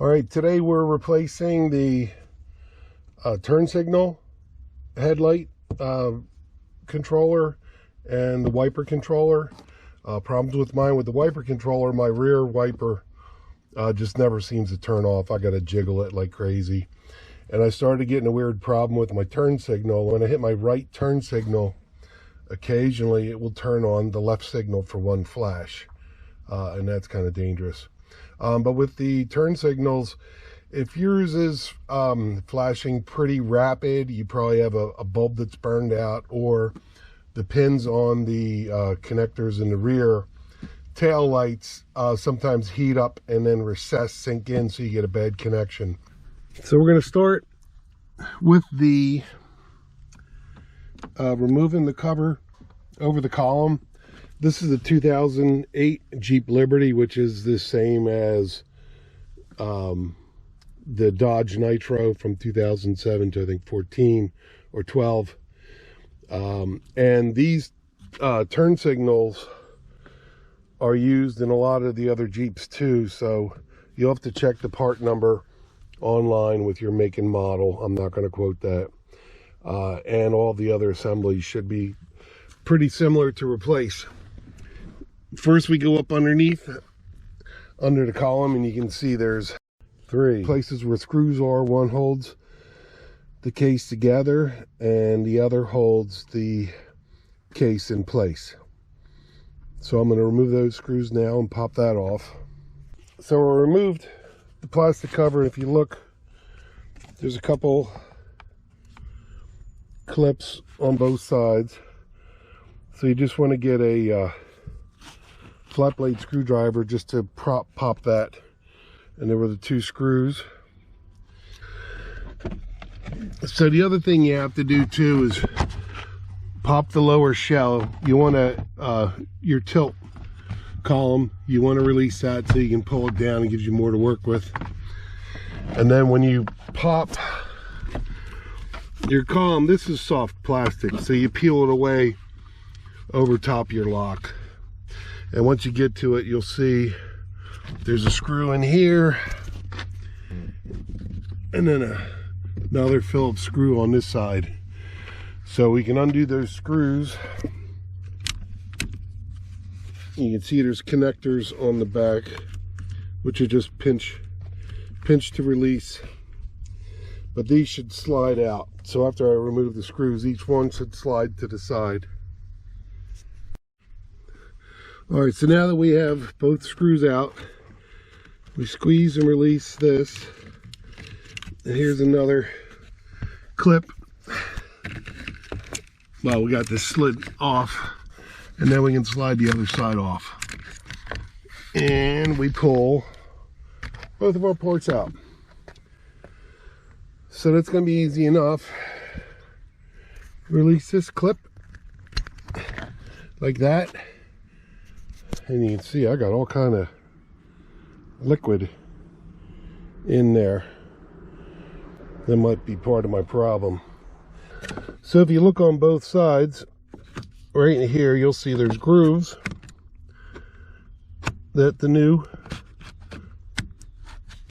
All right, today we're replacing the turn signal, headlight controller, and the wiper controller. Problems with mine with the wiper controller, my rear wiper just never seems to turn off. I got to jiggle it like crazy. And I started getting a weird problem with my turn signal. When I hit my right turn signal, occasionally it will turn on the left signal for one flash. And that's kind of dangerous. But with the turn signals, if yours is flashing pretty rapid, you probably have a bulb that's burned out, or the pins on the connectors in the rear tail lights sometimes heat up and then recess, sink in, so you get a bad connection. So we're going to start with the removing the cover over the column. This is a 2008 Jeep Liberty, which is the same as the Dodge Nitro from 2007 to I think 14 or 12. And these turn signals are used in a lot of the other Jeeps too, so you'll have to check the part number online with your make and model. I'm not going to quote that. And all the other assemblies should be pretty similar to replace. First, we go up underneath, under the column, and you can see there's 3 places where screws are. One holds the case together, and the other holds the case in place. So I'm going to remove those screws now and pop that off. So I removed the plastic cover, and if you look, there's a couple clips on both sides. So you just want to get a flat blade screwdriver just to pop that, and there were the 2 screws. So the other thing you have to do too is pop the lower shell. You want to your tilt column, you want to release that so you can pull it down. It gives you more to work with. And then when you pop your column, this is soft plastic, so you peel it away over top your lock. And once you get to it, you'll see there's a screw in here, and then another Phillips screw on this side. So we can undo those screws. You can see there's connectors on the back, which are just pinch to release. But these should slide out. So after I remove the screws, each one should slide to the side. All right, so now that we have both screws out, we squeeze and release this. And here's another clip. Well, we got this slid off, and then we can slide the other side off. And we pull both of our ports out. So that's going to be easy enough. Release this clip like that. And you can see I got all kind of liquid in there. That might be part of my problem. So if you look on both sides, right in here, you'll see there's grooves that the new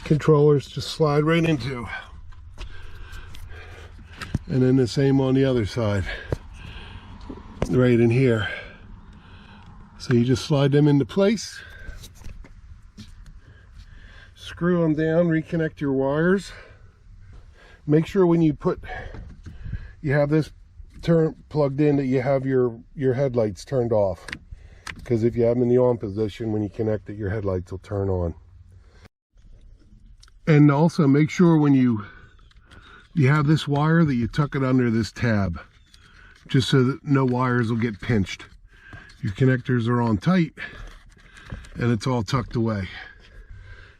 controllers just slide right into. And then the same on the other side, right in here. So you just slide them into place, screw them down, reconnect your wires. Make sure when you have this plugged in that you have your headlights turned off, because if you have them in the on position, when you connect it, your headlights will turn on. And also make sure when you have this wire that you tuck it under this tab, just so that no wires will get pinched. Your connectors are on tight and it's all tucked away.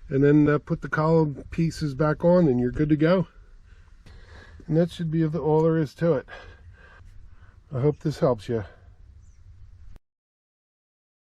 And then put the column pieces back on and you're good to go. And that should be all there is to it. I hope this helps you.